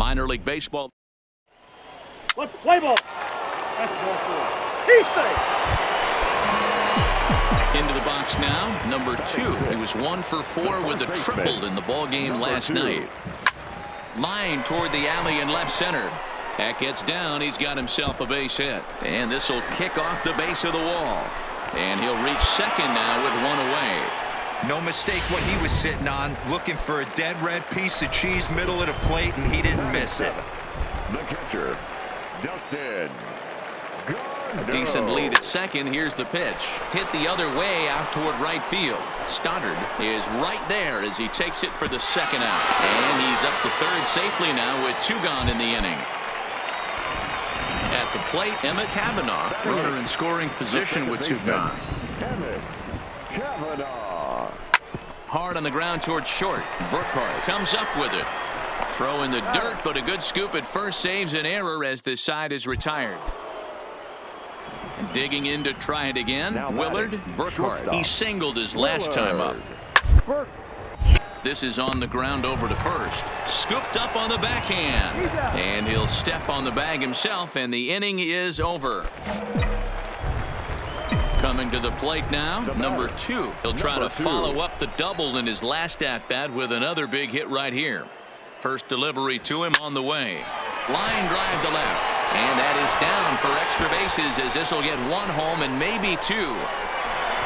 Minor League Baseball. Let's play ball. That's ball four. He's safe. Into the box now, number 2. He was 1 for 4 with a triple in the ball game last night. Line toward the alley in left center. That gets down. He's got himself a base hit. And this will kick off the base of the wall. And he'll reach second now with 1 away. No mistake what he was sitting on, looking for a dead red piece of cheese middle of the plate, and he didn't miss it. The catcher, Dustin. A decent lead at second. Here's the pitch. Hit the other way out toward right field. Stoddard is right there as he takes it for the second out. And he's up to third safely now with 2 gone in the inning. At the plate, Emmett Kavanaugh, runner in scoring position with 2 gone. Emmett Kavanaugh. Hard on the ground towards short. Burkhart comes up with it. Throw in the dirt, but a good scoop at first saves an error as this side is retired. Digging in to try it again. Willard Burkhart. He singled his last time up. This is on the ground over to first. Scooped up on the backhand. And he'll step on the bag himself, and the inning is over. Coming to the plate now, number 2. He'll try to follow up the double in his last at-bat with another big hit right here. First delivery to him on the way. Line drive to left. And that is down for extra bases as this will get 1 home and maybe 2.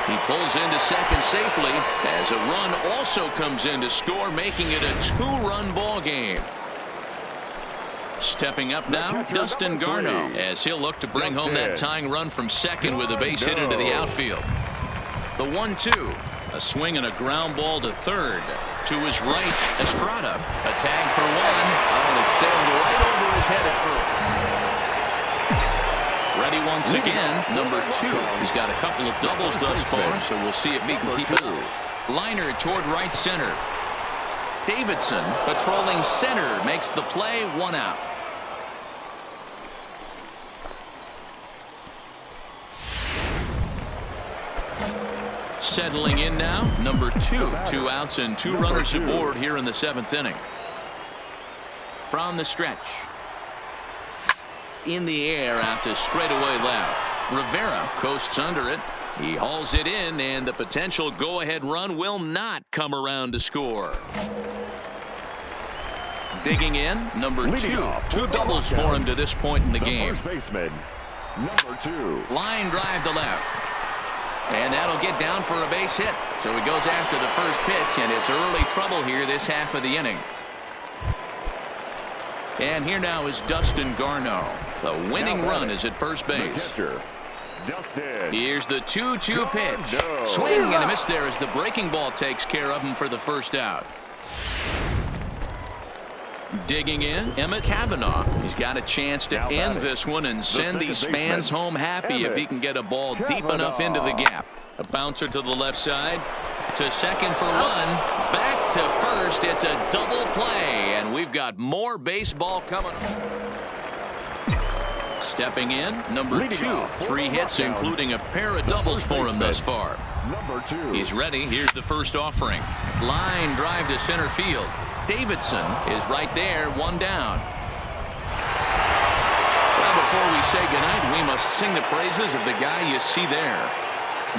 He pulls into second safely as a run also comes in to score, making it a 2-run ball game. Stepping up now, Dustin Garneau, as he'll look to bring home that tying run from second with a base hit into the outfield. The 1-2. A swing and a ground ball to third. To his right, Estrada. A tag for 1. Oh, it sailed right over his head at first. Ready once again, number 2. He's got a couple of doubles thus far, so we'll see if he can keep it up. Liner toward right center. Davidson patrolling center makes the play, 1 out. Settling in now, number 2. 2 outs and 2 runners aboard here in the 7th inning. From the stretch. In the air out to straightaway left. Rivera coasts under it. He hauls it in, and the potential go-ahead run will not come around to score. Digging in, number 2. 2 doubles for him to this point in the game. First baseman, number 2. Line drive to left. And that'll get down for a base hit. So he goes after the first pitch, and it's early trouble here this half of the inning. And here now is Dustin Garneau. The winning run is at first base. Here's the 2-2 pitch. Swing and a miss there as the breaking ball takes care of him for the first out. Digging in, Emmett Kavanaugh. He's got a chance to end this one and send these fans home happy if he can get a ball deep enough into the gap. A bouncer to the left side. To second for 1. Back to first. It's a double play, and we've got more baseball coming. Stepping in, number 2. 3 hits, including a pair of doubles for him thus far. Number 2. He's ready. Here's the first offering. Line drive to center field. Davidson is right there, 1 down. Well, before we say goodnight, we must sing the praises of the guy you see there.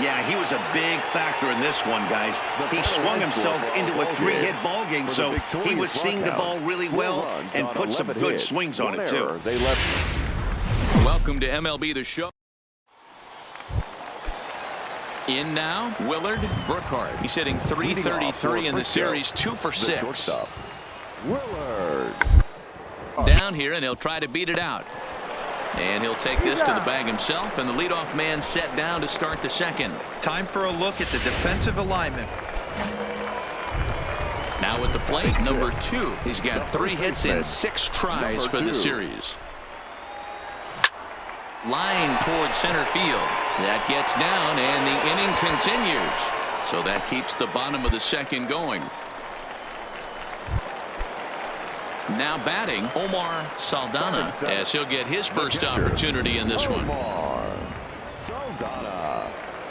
Yeah, he was a big factor in this one, guys. He swung himself into a 3-hit ball game, so he was seeing the ball really well and put some good swings on it, too. Welcome to MLB The Show. In now, Willard Burkhart. He's hitting .333 in the series, 2 for 6. Willard. Down here, and he'll try to beat it out. And he'll take this to the bag himself, and the leadoff man set down to start the second. Time for a look at the defensive alignment. Now at the plate, number 2. He's got 3 hits in 6 tries for the series. Line towards center field. That gets down, and the inning continues. So that keeps the bottom of the second going. Now batting, Omar Saldana, as he'll get his first opportunity in this one.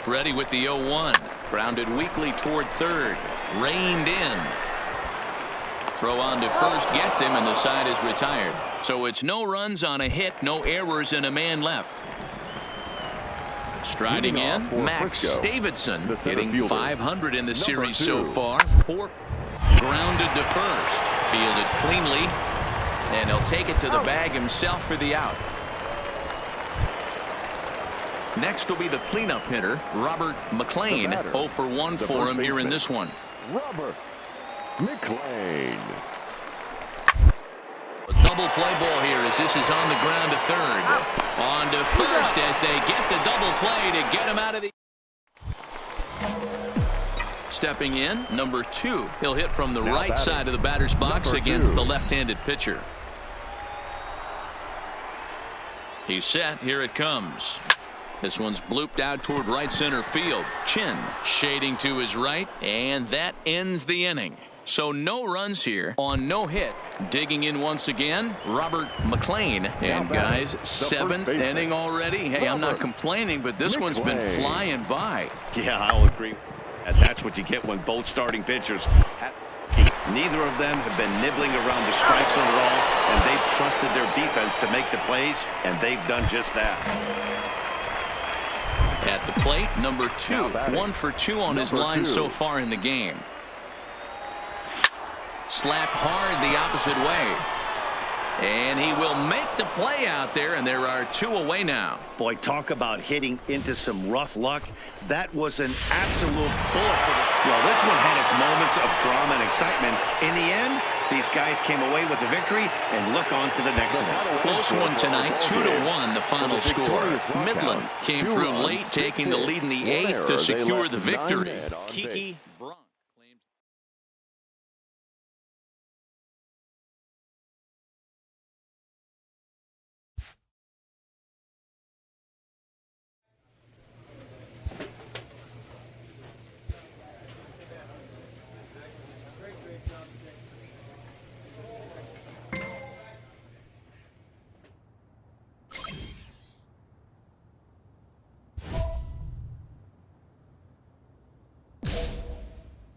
Ready with the 0-1. Grounded weakly toward third. Reined in. Throw on to first gets him, and the side is retired. So it's no runs on a hit, no errors, and a man left. Striding in, Max Davidson, hitting 500 in the series so far. Grounded to first, fielded cleanly, and he'll take it to the bag himself for the out. Next will be the cleanup hitter, Robert McLean. 0 for 1 for him here in this one. Robert McLean. A double play ball here as this is on the ground to third. On to first as they get the double play to get him out of the... Stepping in, number 2. He'll hit from the right side of the batter's box against the left-handed pitcher. He's set. Here it comes. This one's blooped out toward right center field. Chin shading to his right, and that ends the inning. So no runs here on no hit. Digging in once again, Robert McLean. And guys, 7th inning already. Hey, I'm not complaining, but this one's been flying by. Yeah, I'll agree. And that's what you get when both starting pitchers. Neither of them have been nibbling around the strike zone at all, and they've trusted their defense to make the plays, and they've done just that. At the plate, number 2. 1 for 2 on his line so far in the game. Slapped hard the opposite way. And he will make the play out there, and there are 2 away now. Boy, talk about hitting into some rough luck. That was an absolute bullet. Well, this one had its moments of drama and excitement. In the end, these guys came away with the victory, and look on to the next one. Close one tonight, 2-1 the final score. Midland came through late, taking the lead in the 8th to secure the victory. Kiki Braun.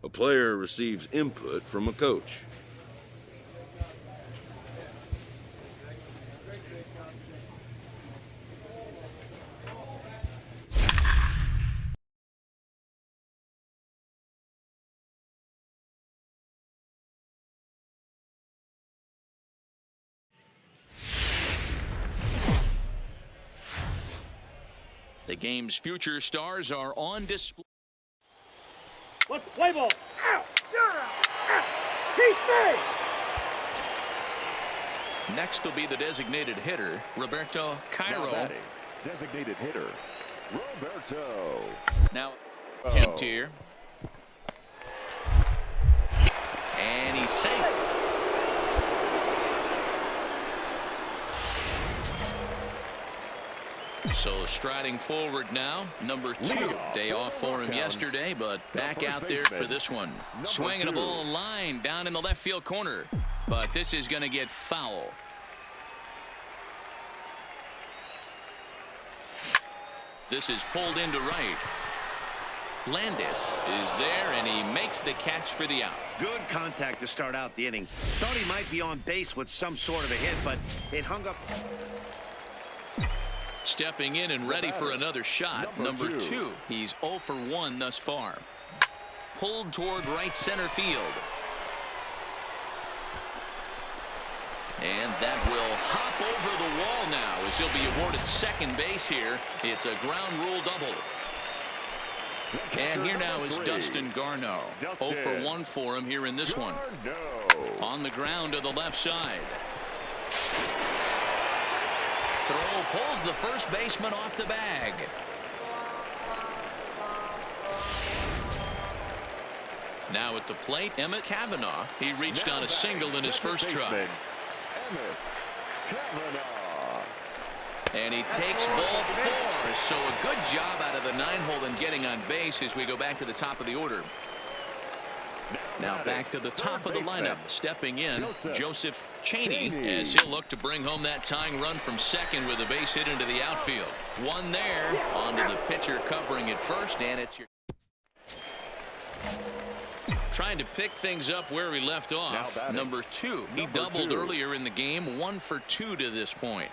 A player receives input from a coach. The game's future stars are on display. What's the play ball? Out! Keep me! Next will be the designated hitter, Roberto Cairo. Designated hitter, Roberto. Now, attempt here. And he's safe. So striding forward now, number 2. Day off for him yesterday, but back out there for this one. Swinging a ball line down in the left field corner, but this is going to get foul. This is pulled into right. Landis is there, and he makes the catch for the out. Good contact to start out the inning. Thought he might be on base with some sort of a hit, but it hung up. Stepping in and ready for another shot, number 2. He's 0 for 1 thus far. Pulled toward right center field. And that will hop over the wall now as he'll be awarded second base here. It's a ground rule double. And here now is Dustin Garneau. 0 for 1 for him here in this one. On the ground to the left side. Throw pulls the first baseman off the bag. Now at the plate, Emmett Kavanaugh. He reached on a single in his first try. And he takes ball 4. So a good job out of the 9-hole in getting on base as we go back to the top of the order. Now back to the top of the lineup. Stepping in, Joseph Cheney, as he'll look to bring home that tying run from second with a base hit into the outfield. One there, onto the pitcher covering it first, and it's your... Trying to pick things up where he left off. Number 2. He doubled earlier in the game. 1 for 2 to this point.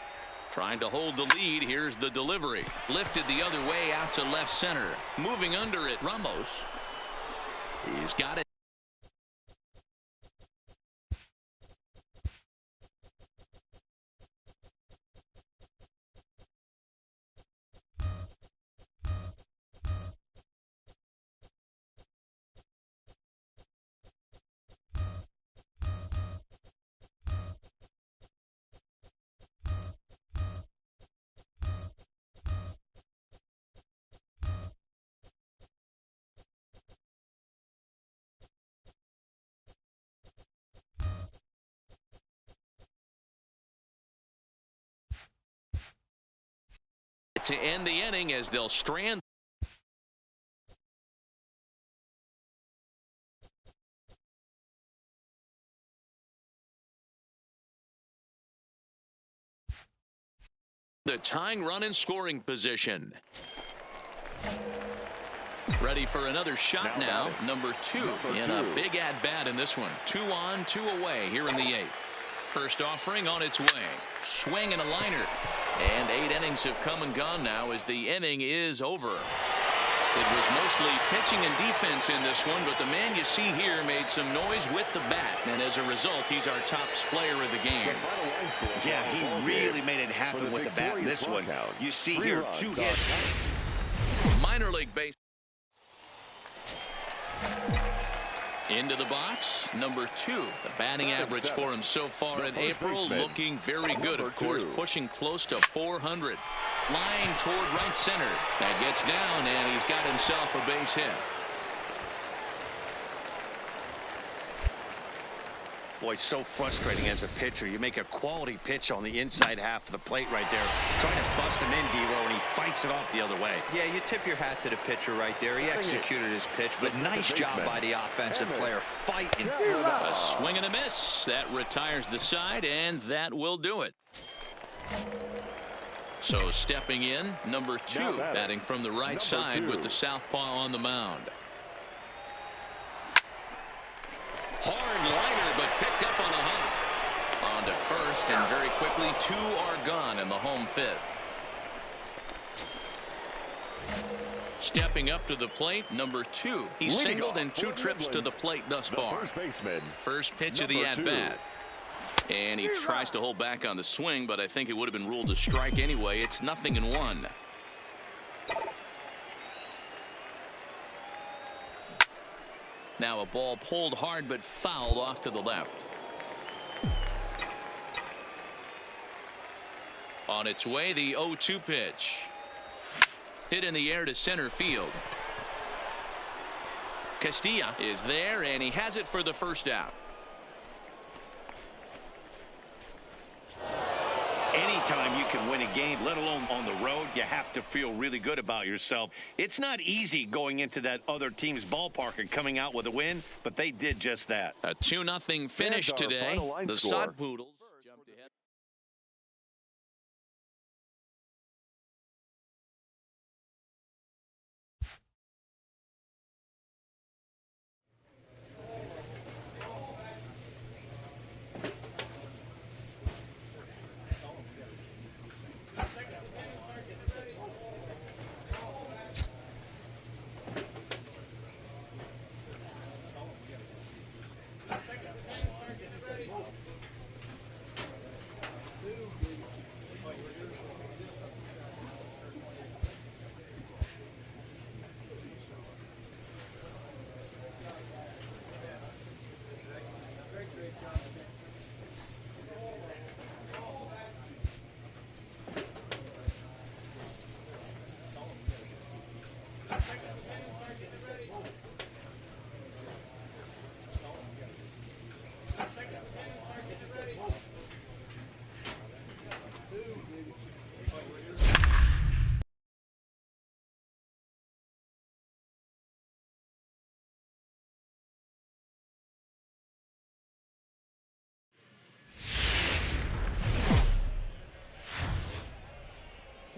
Trying to hold the lead. Here's the delivery. Lifted the other way out to left center. Moving under it, Ramos. He's got it. To end the inning as they'll strand. The tying run in scoring position. Ready for another shot now. Number 2 in a big at-bat in this one. 2 on, 2 away here in the 8th. First offering on its way. Swing and a liner. And 8 innings have come and gone now as the inning is over. It was mostly pitching and defense in this one, but the man you see here made some noise with the bat, and as a result, he's our top player of the game. Yeah, he really made it happen with the bat in this one. You see here 2 hits. Minor league base. Into the box, number 2. The batting average for him so far in April looking very good, of course, pushing close to 400. Line toward right center. That gets down, and he's got himself a base hit. Boy, so frustrating as a pitcher. You make a quality pitch on the inside half of the plate right there, trying to bust him in, D-Row, and he fights it off the other way. Yeah, you tip your hat to the pitcher right there. He executed his pitch, but nice job by the offensive player fighting. A swing and a miss. That retires the side, and that will do it. So stepping in, number 2, batting from the right side with the southpaw on the mound. Hard liner, but picked up on a hop. On to first, and very quickly 2 are gone in the home 5th. Stepping up to the plate, number 2. He's singled in 2 trips to the plate thus far. First pitch of the at-bat. And he tries to hold back on the swing, but I think it would have been ruled a strike anyway. It's 0-1. Now a ball pulled hard but fouled off to the left. On its way, the 0-2 pitch. Hit in the air to center field. Castilla is there, and he has it for the first out. Anytime you can win a game, let alone on the road, you have to feel really good about yourself. It's not easy going into that other team's ballpark and coming out with a win, but they did just that. A 2-0 finish today. The Sod Poodles jumped ahead.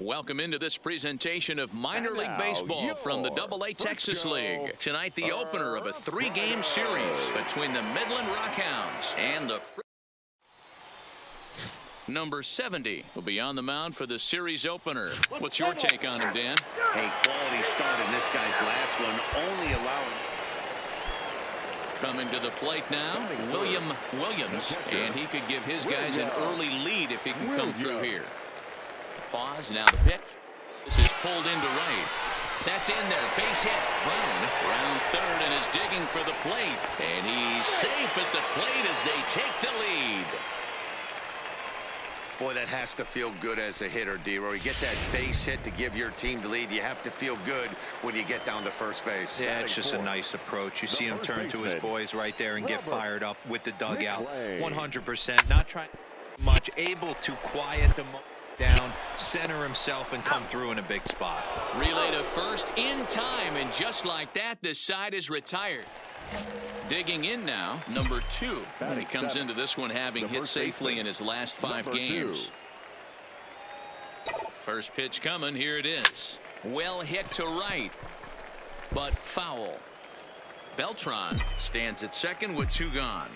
Welcome into this presentation of minor And league now, baseball from the your AA Texas Frisco League. Tonight, the opener of a 3-game series between the Midland Rockhounds and the number 70 will be on the mound for the series opener. What's your take on him, Dan? A quality start in this guy's last one, only allowing. Coming to the plate now, William Williams, and he could give his guys an early lead if he can come through here. Pause, now the pitch. This is pulled into right. That's in there, base hit. Brown's third and is digging for the plate, and he's safe at the plate as they take the lead. Boy, that has to feel good as a hitter, D-Roy. You get that base hit to give your team the lead. You have to feel good when you get down to first base. Yeah, it's just a nice approach. You see him turn to his boys right there and get fired up with the dugout. 100%, not trying much, able to quiet them down, center himself, and come through in a big spot. Relay to first in time, and just like that, this side is retired. Digging in now, number 2. And he comes into this one having hit safely in his last 5 games. First pitch coming, here it is. Well hit to right, but foul. Beltran stands at second with 2 gone.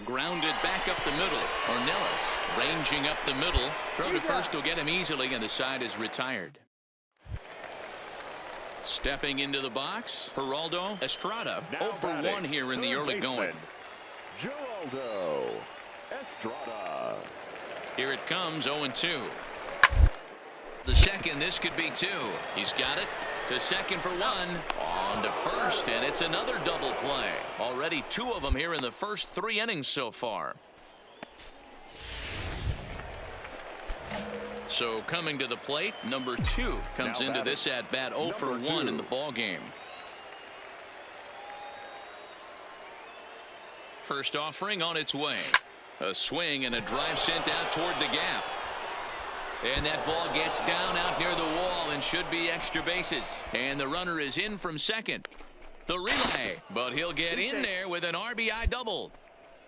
Grounded back up the middle. Ornelas ranging up the middle. Throw to first will get him easily, and the side is retired. Stepping into the box, Geraldo Estrada. 0 for 1 here in the early going. Geraldo Estrada. Here it comes, 0-2. The second, this could be 2. He's got it. To second for 1. On to first, and it's another double play. Already 2 of them here in the first 3 innings so far. So coming to the plate, number 2 comes into this at bat 0 for 1 in the ball game. First offering on its way. A swing and a drive sent out toward the gap. And that ball gets down out near the wall and should be extra bases. And the runner is in from second. The relay, but he'll get in there with an RBI double.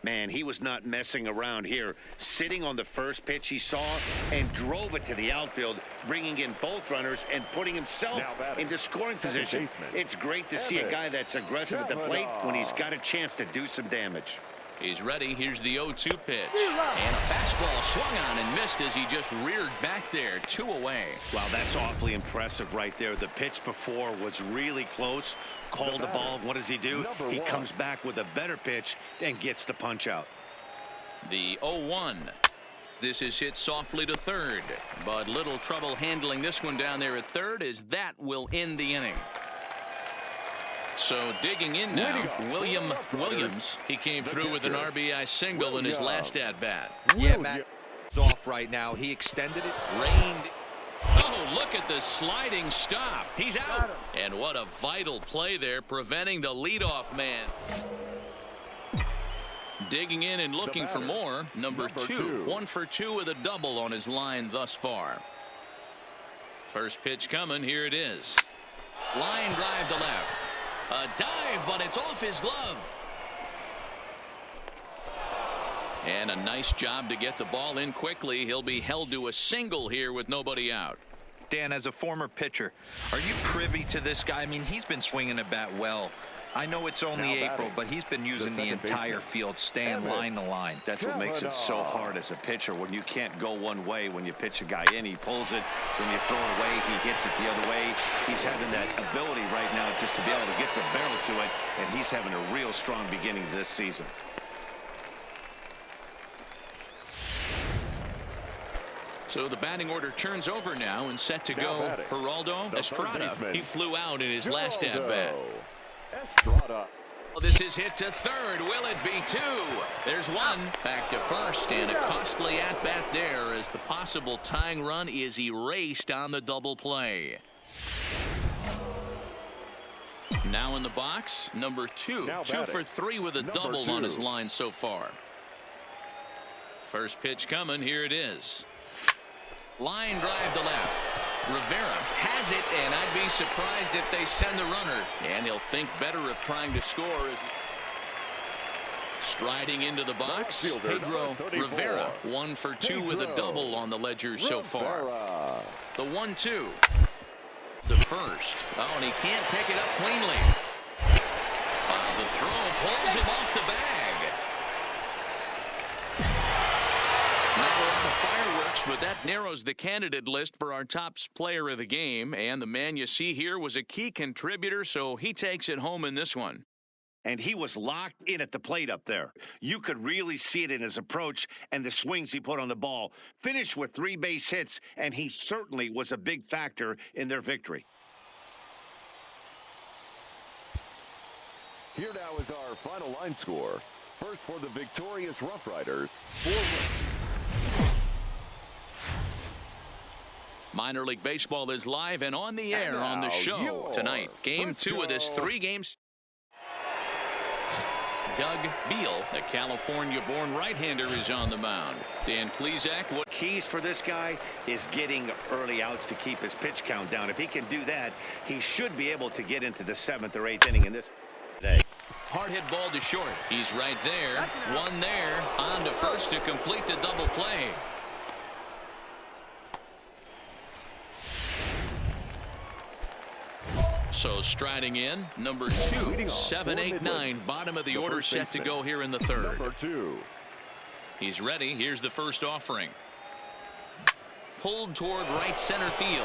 Man, he was not messing around here. Sitting on the first pitch he saw and drove it to the outfield, bringing in both runners and putting himself into scoring position. It's great to see a guy that's aggressive at the plate when he's got a chance to do some damage. He's ready. Here's the 0-2 pitch. And a fastball swung on and missed as he just reared back there. 2 away. Wow, that's awfully impressive right there. The pitch before was really close. Called the ball. What does he do? He comes back with a better pitch and gets the punch out. The 0-1. This is hit softly to third. But little trouble handling this one down there at third, as that will end the inning. So digging in now, William Williams. He came through with an RBI single in his last at-bat. Yeah, Matt, it's off right now. He extended it. Rained. Oh, look at the sliding stop. He's out. And what a vital play there, preventing the leadoff man. Digging in and looking for more, number 2. 1 for 2 with a double on his line thus far. First pitch coming, here it is. Line drive to left. A dive, but it's off his glove. And a nice job to get the ball in quickly. He'll be held to a single here with nobody out. Dan, as a former pitcher, are you privy to this guy? I mean, he's been swinging the bat well. I know it's only April, but he's been using the entire field, staying line to line. That's what makes it so hard as a pitcher, when you can't go one way. When you pitch a guy in, he pulls it. When you throw it away, he hits it the other way. He's having that ability right now just to be able to get the barrel to it, and he's having a real strong beginning this season. So the batting order turns over now and set to go. Geraldo Estrada. He flew out in his last at-bat. Estrada. This is hit to third. Will it be 2? There's 1. Back to first, and a costly at-bat there as the possible tying run is erased on the double play. Now in the box, number 2. 2 for 3 with a double on his line so far. First pitch coming. Here it is. Line drive to left. Rivera has it, and I'd be surprised if they send the runner. And he'll think better of trying to score. Striding into the box, Outfielder, Pedro number 34. Rivera, 1 for 2 with a double on the ledger so far. Rivera. The 1-2. The first. Oh, and he can't pick it up cleanly. The throw pulls him off the bag. Not a lot of fireworks, but that narrows the candidate list for our top player of the game. And the man you see here was a key contributor, so he takes it home in this one. And he was locked in at the plate up there. You could really see it in his approach and the swings he put on the ball. Finished with 3 base hits, and he certainly was a big factor in their victory. Here now is our final line score. First for the victorious Rough Riders. Minor League Baseball is live and on the air on the show tonight. Game 2 of this 3-game. Doug Beal, the California-born right-hander, is on the mound. Dan Plesac, what Keys for this guy is getting early outs to keep his pitch count down. If he can do that, he should be able to get into the 7th or 8th inning in this day. hard hit ball to short. He's right there. One there. On to first to complete the double play. So striding in, number 2, 7, 8, 9, bottom of the order set to go here in the third. Number 2. He's ready. Here's the first offering. Pulled toward right center field.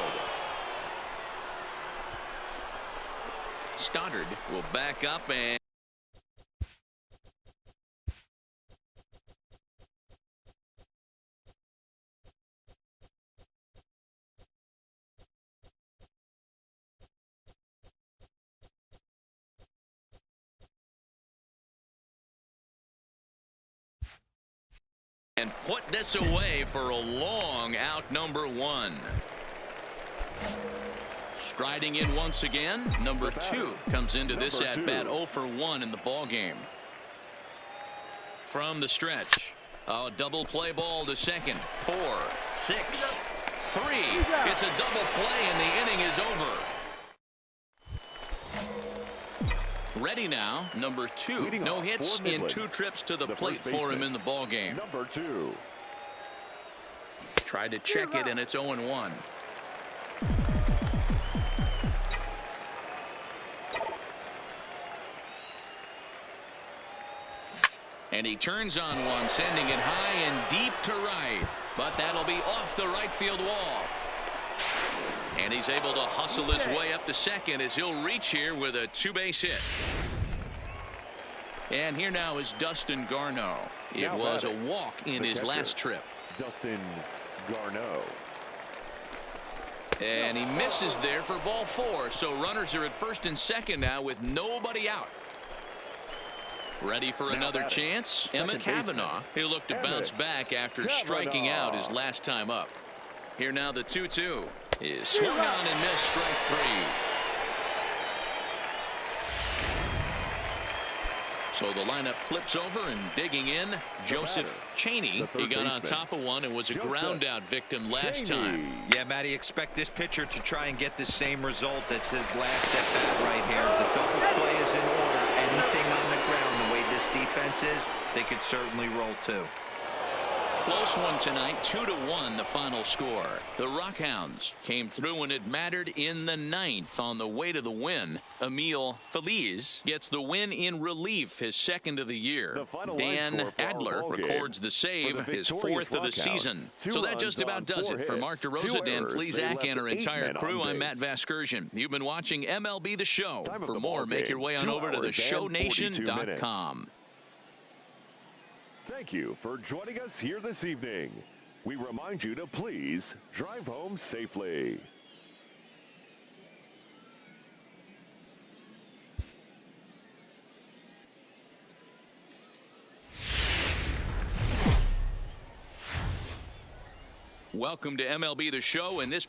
Stoddard will back up and put this away for a long out, number 1. Striding in once again, number 2 comes into this at bat 0 for 1 in the ball game. From the stretch, a double play ball to second. 4, 6, 3. It's a double play and the inning is over. Ready now, number 2. No hits in 2 trips to the plate for him in the ball game. Number 2. Tried to check it and it's 0-1. And he turns on one, sending it high and deep to right. But that'll be off the right field wall. And he's able to hustle his way up to second as he'll reach here with a 2-base hit. And here now is Dustin Garneau. It was a walk in his last trip. Dustin Garneau. And he misses there for ball 4. So runners are at first and second now with nobody out. Ready for another chance. Emma Kavanaugh. He'll look to bounce back after striking out his last time up. Here now the 2-2 is swung on and missed, strike 3. So the lineup flips over and digging in, Joseph Cheney. He got on top of one and was a ground out victim last time. Yeah, Matty, expect this pitcher to try and get the same result as his last at bat right here. The double play is in order. Anything on the ground, the way this defense is, they could certainly roll too. Close one tonight, 2-1 the final score. The Rockhounds came through when it mattered in the 9th on the way to the win. Emil Feliz gets the win in relief, his 2nd of the year. Dan Adler records the save, his 4th of the season. So that just about does it. For Mark DeRosa, Dan Plesac, and our entire crew, I'm Matt Vasgersian. You've been watching MLB The Show. For more, make your way on over to theshownation.com. Thank you for joining us here this evening. We remind you to please drive home safely. Welcome to MLB The Show in this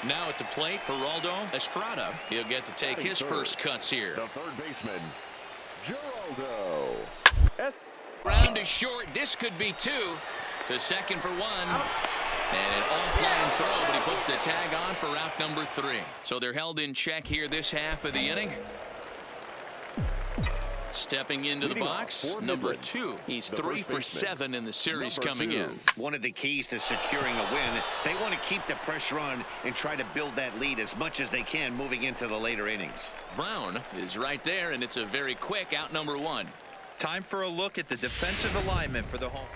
Now at the plate, Geraldo Estrada. He'll get to take his first cuts here. The third baseman, Geraldo. Round is short. This could be 2. To second for 1. And an offline throw, but he puts the tag on for out number 3. So they're held in check here this half of the inning. Stepping into the box, number 2. He's 3 for 7 in the series coming in. One of the keys to securing a win, they want to keep the pressure on and try to build that lead as much as they can moving into the later innings. Brown is right there, and it's a very quick out number 1. Time for a look at the defensive alignment for the home.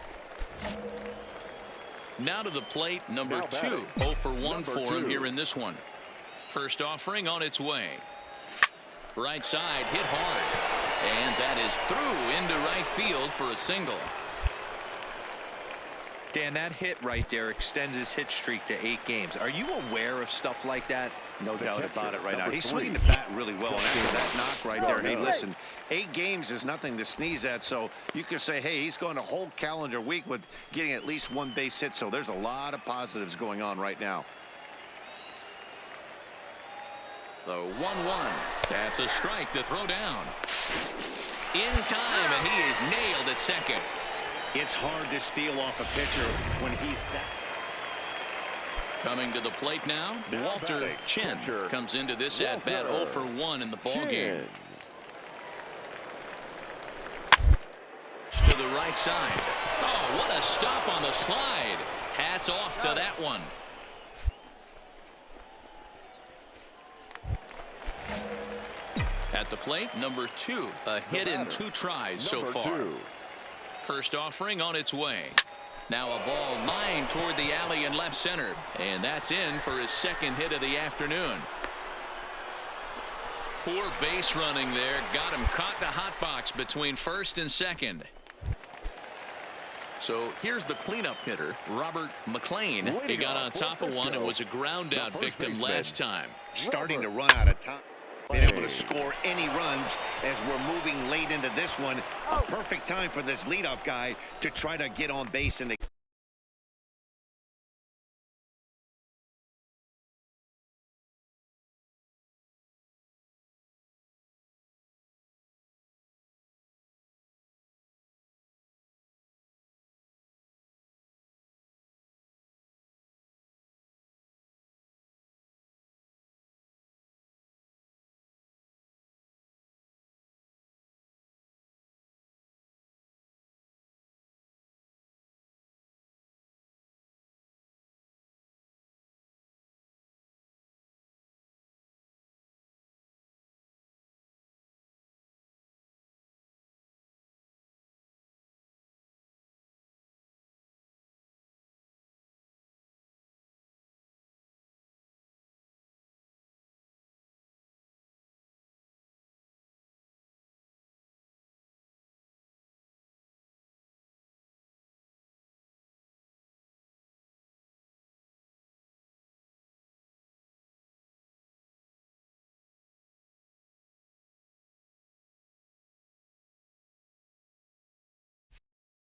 Now to the plate, number 2. 0 for 1 for him here in this one. First offering on its way. Right side hit hard, and that is through into right field for a single. Dan, that hit right there extends his hit streak to 8 games. Are you aware of stuff like that? No doubt about it right now. He's swinging the bat really well, and after that knock right there, hey, listen, 8 games is nothing to sneeze at, so you can say, hey, he's going a whole calendar week with getting at least 1 base hit, so there's a lot of positives going on right now. The 1-1. That's a strike to throw down. In time, and he is nailed at second. It's hard to steal off a pitcher when he's that. Coming to the plate now, Walter Chin comes into this at-bat 0 for 1 in the ballgame. To the right side. Oh, what a stop on the slide. Hats off to that one. At the plate, number 2. A hit in 2 tries so far. First offering on its way. Now a ball lined toward the alley in left center. And that's in for his second hit of the afternoon. Poor base running there. Got him caught in the hot box between first and second. So here's the cleanup hitter, Robert McLean. He got on top of one and was a ground out victim last time. Starting to run out of time. Been able to score any runs as we're moving late into this one. A perfect time for this leadoff guy to try to get on base in the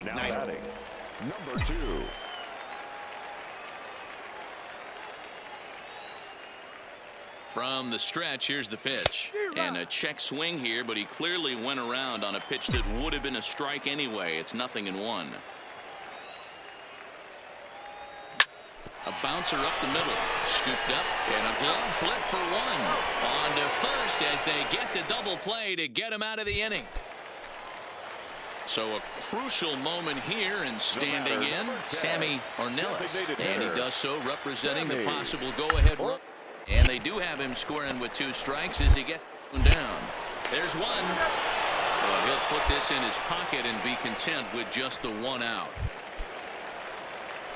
Now batting, number 2. From the stretch, here's the pitch. And a check swing here, but he clearly went around on a pitch that would have been a strike anyway. It's 0-1. A bouncer up the middle. Scooped up, and a glove flip for 1. On to first as they get the double play to get him out of the inning. So a crucial moment here, and standing in, Sammy Ornelas. And he does so representing the possible go-ahead run. And they do have him scoring with 2 strikes as he gets down. There's 1. But he'll put this in his pocket and be content with just the 1 out.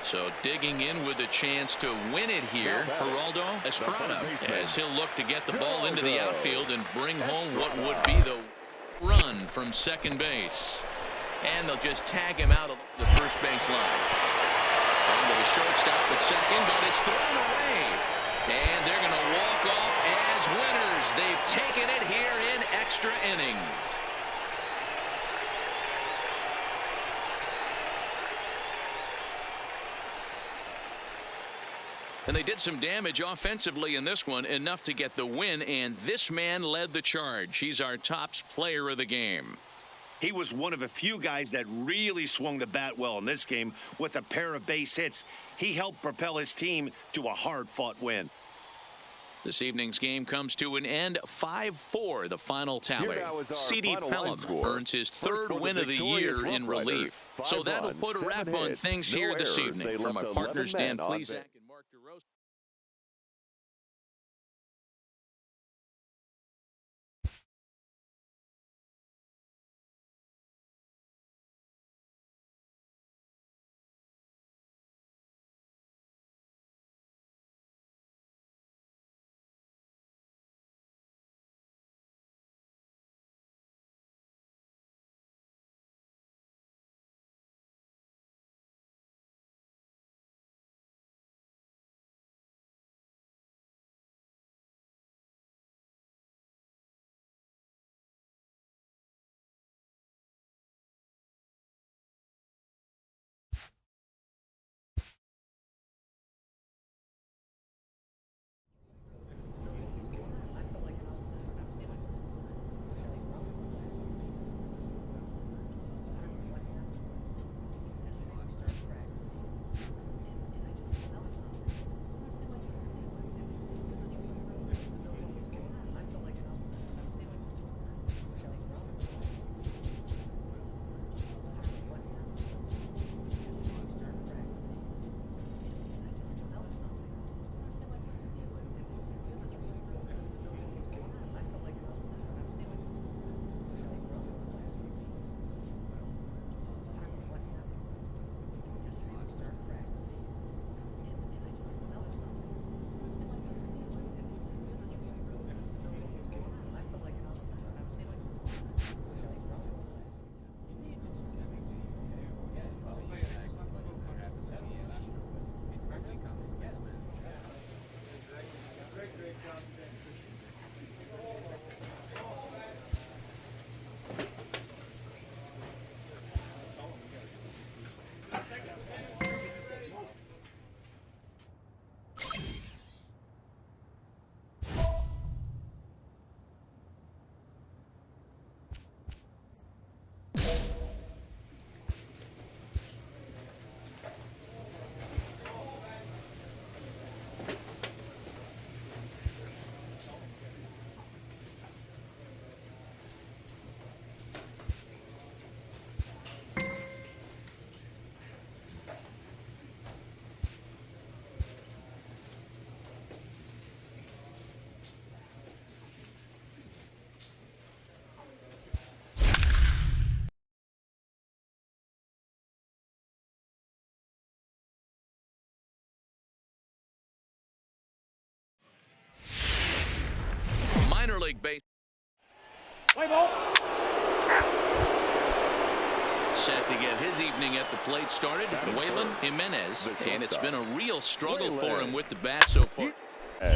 So digging in with a chance to win it here, Geraldo Estrada, as he'll look to get the ball into the outfield and bring home what would be the run from second base. And they'll just tag him out of the first base line. On to the shortstop at second, but it's thrown away. And they're going to walk off as winners. They've taken it here in extra innings. And they did some damage offensively in this one, enough to get the win, and this man led the charge. He's our top player of the game. He was one of a few guys that really swung the bat well in this game with a pair of base hits. He helped propel his team to a hard-fought win. This evening's game comes to an end 5-4, the final tally. now is our C.D. final line Pelham score. earns his First third for the win of the victorious year in Rough Riders. relief. 5 So that'll runs, put a 7 wrap on hits, things no here this errors. evening. They From left my 11 partners men Dan on Plesac base. and Mark DeRosa. Minor league base. Play ball. Set to get his evening at the plate started, Waylon Jimenez, and it's been a real struggle for him with the bat so far.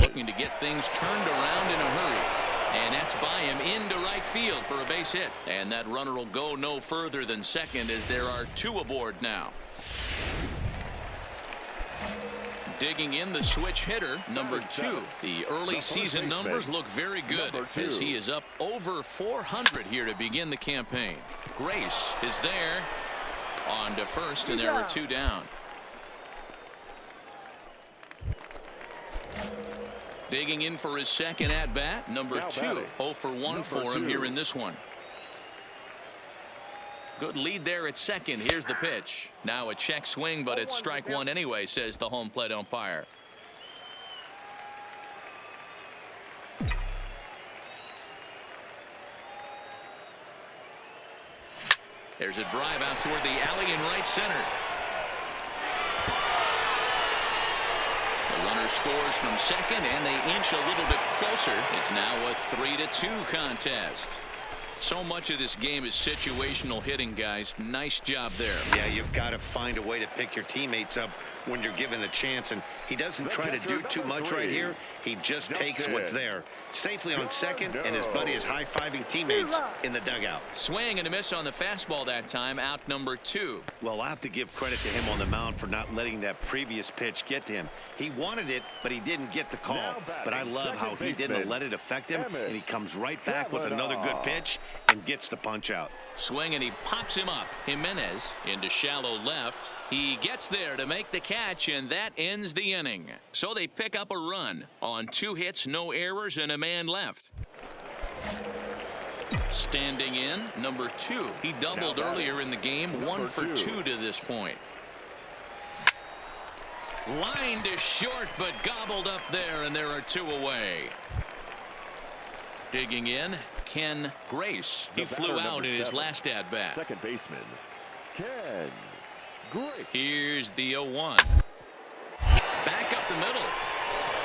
Looking to get things turned around in a hurry, and that's by him into right field for a base hit. And that runner will go no further than second as there are two aboard now. Digging in the switch hitter, number 2. The early season numbers look very good as he is up over 400 here to begin the campaign. Grace is there on to first, and there are 2 down. Digging in for his second at bat, number 2. 0 for 1 for him here in this one. Good lead there at second. Here's the pitch. Now a check swing, but it's strike one anyway, says the home plate umpire. There's a drive out toward the alley in right center. The runner scores from second, and they inch a little bit closer. It's now a 3-2 contest. So much of this game is situational hitting, guys. Nice job there. Yeah, you've got to find a way to pick your teammates up when you're given the chance, and he doesn't try to do too much right here. He just takes what's there. Safely on second, and his buddy is high-fiving teammates in the dugout. Swing and a miss on the fastball that time, out number 2. Well, I'll have to give credit to him on the mound for not letting that previous pitch get to him. He wanted it, but he didn't get the call. But I love how he didn't let it affect him, and he comes right back with another good pitch and gets the punch out. Swing, and he pops him up. Jimenez into shallow left. He gets there to make the catch. catch, and that ends the inning. So they pick up a run on 2 hits, no errors, and a man left. Standing in, number 2. He doubled earlier in the game, 1 for 2 to this point. Line to short, but gobbled up there, and there are 2 away. Digging in, Ken Grace. He flew out in his last at-bat. Second baseman, Ken Grace. Here's the 0-1. Back up the middle.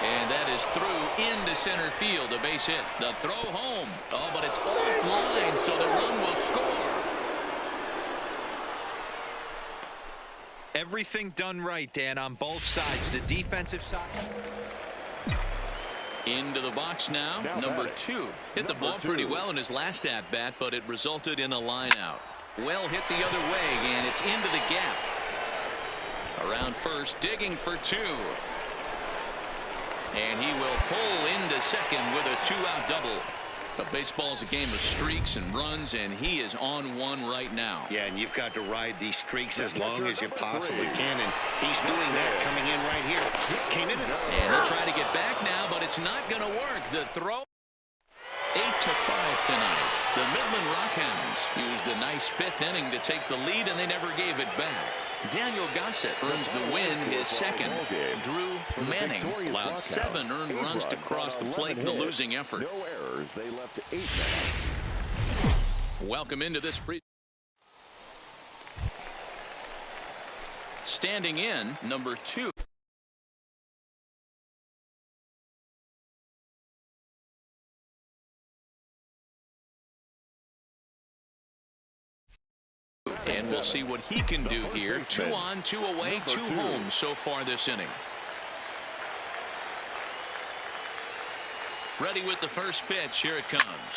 And that is through into center field, a base hit. The throw home. Oh, but it's offline, so the run will score. Everything done right, Dan, on both sides. The defensive side. Into the box now, number 2. Hit the ball pretty well in his last at-bat, but it resulted in a line out. Well hit the other way, and it's into the gap. Around first, digging for 2. And he will pull into second with a 2-out double. But baseball's a game of streaks and runs, and he is on one right now. Yeah, and you've got to ride these streaks as long as you possibly can, and he's doing that coming in right here. Came in. And he'll try to get back now, but it's not going to work. The throw. 8-5 tonight. The Midland Rockhounds used a nice 5th inning to take the lead, and they never gave it back. Daniel Gossett earns the win, his second. Drew Manning allowed 7 earned runs to cross the plate in the losing effort. No errors. They left 8 men. Welcome into this standing in, number 2. And we'll see what he can do here. 2 on, 2 away, 2 home so far this inning. Ready with the first pitch. Here it comes.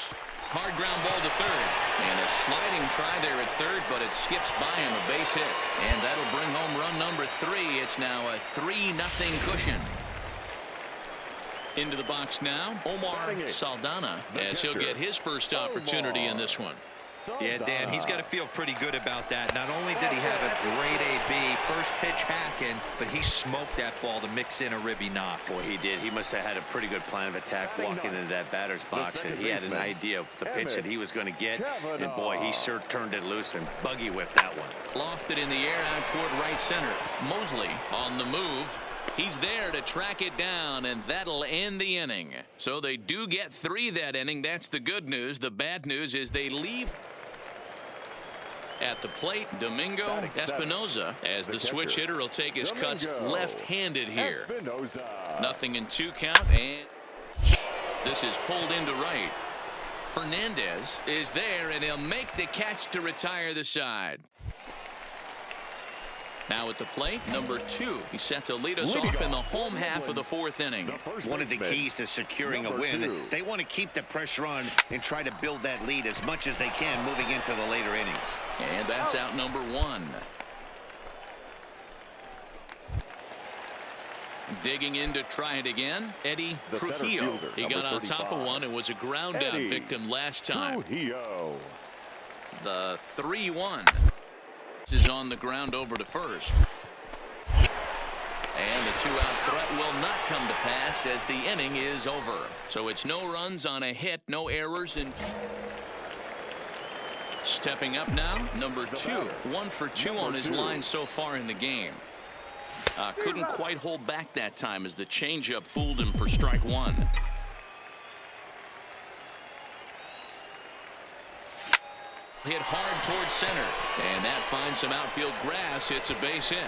Hard ground ball to third. And a sliding try there at third, but it skips by him, a base hit. And that'll bring home run number 3. It's now a 3-0 cushion. Into the box now, Omar Saldana, as he'll get his first opportunity in this one. Yeah, Dan, he's got to feel pretty good about that. Not only did he have a great AB, first pitch hacking, but he smoked that ball to mix in a ribby knock. Boy, he did. He must have had a pretty good plan of attack walking into that batter's box, and he had an idea of the pitch that he was going to get, and boy, he sure turned it loose and buggy whipped that one. Lofted in the air out toward right center. Mosley on the move. He's there to track it down, and that'll end the inning. So they do get 3 that inning. That's the good news. The bad news is they leave at the plate. Domingo Espinoza, as the switch hitter, will take his cuts left-handed here. Nothing in 2 count, and this is pulled into right. Fernandez is there, and he'll make the catch to retire the side. Now at the plate, number 2. He set to lead us off in the home half of the 4th inning. One of the keys to securing a win, they want to keep the pressure on and try to build that lead as much as they can moving into the later innings. And that's out number 1. Digging in to try it again, Eddie Trujillo. He got on top of one and was a ground out victim last time. Trujillo. The 3-1 is on the ground over to first. And the 2-out threat will not come to pass as the inning is over. So it's no runs on a hit, no errors. And stepping up now, number 2. 1 for 2 on his line so far in the game. Couldn't quite hold back that time as the changeup fooled him for strike 1. Hit hard towards center, and that finds some outfield grass. It's a base hit.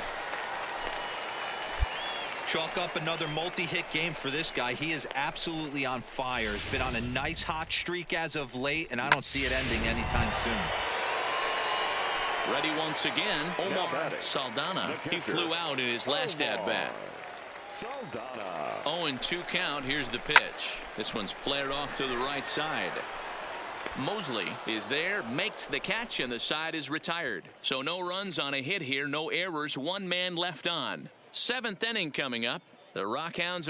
Chalk up another multi-hit game for this guy. He is absolutely on fire. He's been on a nice hot streak as of late, and I don't see it ending anytime soon. Ready once again, Omar Saldana. He flew out in his last at-bat. 0-2 count. Here's the pitch. This one's flared off to the right side. Mosley is there, makes the catch, and the side is retired. So no runs on a hit here, no errors, 1 man left on. 7th inning coming up. The Rockhounds